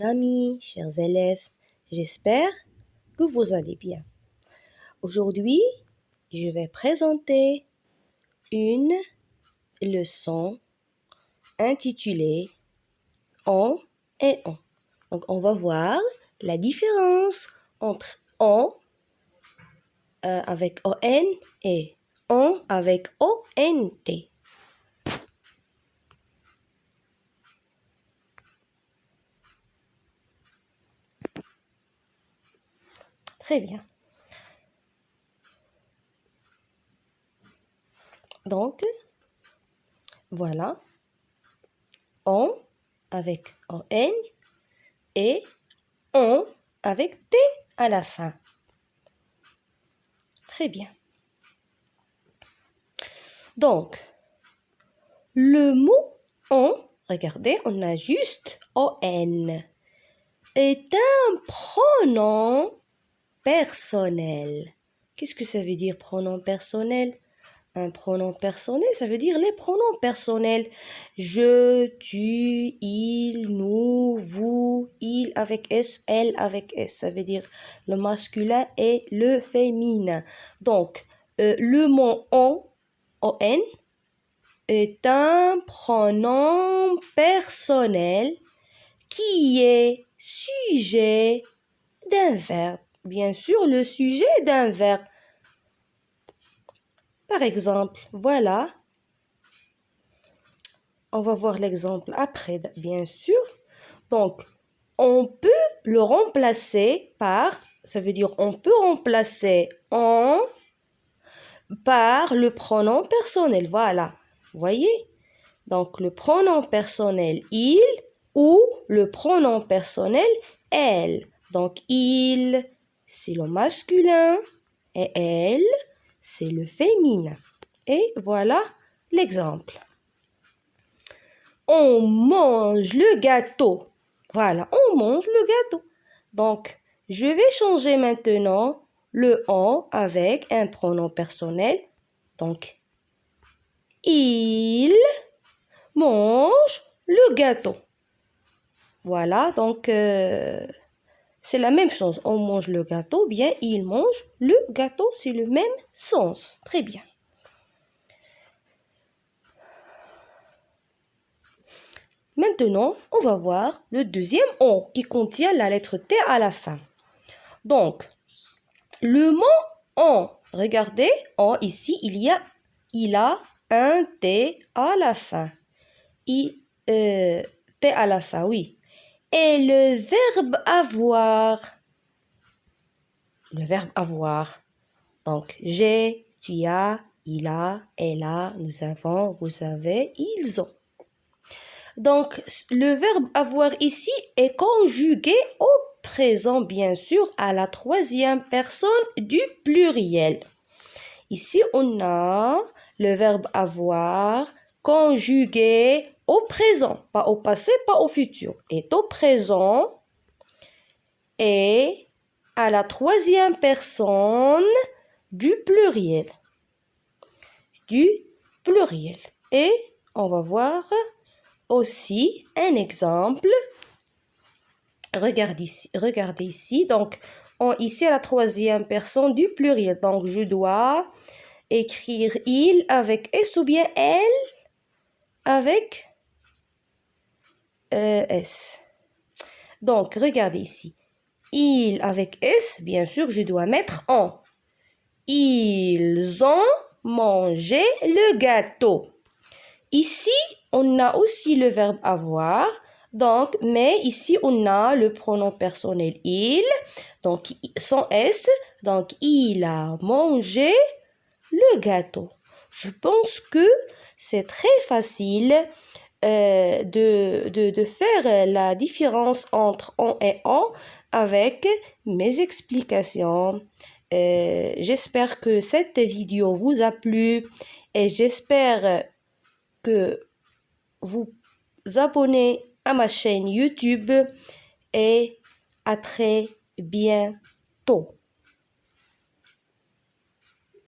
amis, chers élèves, j'espère que vous allez bien. Aujourd'hui, je vais présenter une leçon intitulée on et on. Donc, on va voir la différence entre on avec on et on avec ont. Très bien. Donc, voilà, on avec on et on avec t à la fin. Très bien. Donc, le mot on, regardez, on a juste on, est un pronom personnel. Qu'est-ce que ça veut dire pronom personnel? Un pronom personnel, ça veut dire les pronoms personnels. Je, tu, il, nous, vous, il avec S, elle avec S. Ça veut dire le masculin et le féminin. Donc, le mot on est un pronom personnel qui est sujet d'un verbe. Bien sûr, le sujet d'un verbe. Par exemple, voilà. On va voir l'exemple après, bien sûr. Donc, on peut le remplacer par, ça veut dire on peut remplacer on par le pronom personnel. Voilà, vous voyez? Donc, le pronom personnel il ou le pronom personnel elle. Donc, il, c'est le masculin et elle, c'est le féminin. Et voilà l'exemple. On mange le gâteau. Voilà, on mange le gâteau. Donc, je vais changer maintenant le on avec un pronom personnel. Donc, il mange le gâteau. Voilà, donc c'est la même chose. On mange le gâteau, bien il mange le gâteau, c'est le même sens. Très bien. Maintenant, on va voir le deuxième on qui contient la lettre T à la fin. Donc, le mot on, regardez, on ici, il a un T à la fin. T à la fin, oui. Et le verbe avoir. Le verbe avoir. Donc, j'ai, tu as, il a, elle a, nous avons, vous avez, ils ont. Donc, le verbe avoir ici est conjugué au présent, bien sûr, à la troisième personne du pluriel. Ici, on a le verbe avoir conjugué au présent, pas au passé, pas au futur. Est au présent et à la troisième personne du pluriel. Et on va voir aussi un exemple. Regardez ici. Donc, ici à la troisième personne du pluriel. Donc, je dois écrire il avec S ou bien elle avec S. Donc, regardez ici. Il avec S, bien sûr, je dois mettre en. Ils ont mangé le gâteau. Ici, on a aussi le verbe avoir. Donc, mais ici, on a le pronom personnel il. Donc, sans S. Donc, il a mangé le gâteau. Je pense que c'est très facile de faire la différence entre on et on avec mes explications. J'espère que cette vidéo vous a plu et j'espère que vous abonnez à ma chaîne YouTube et à très bientôt.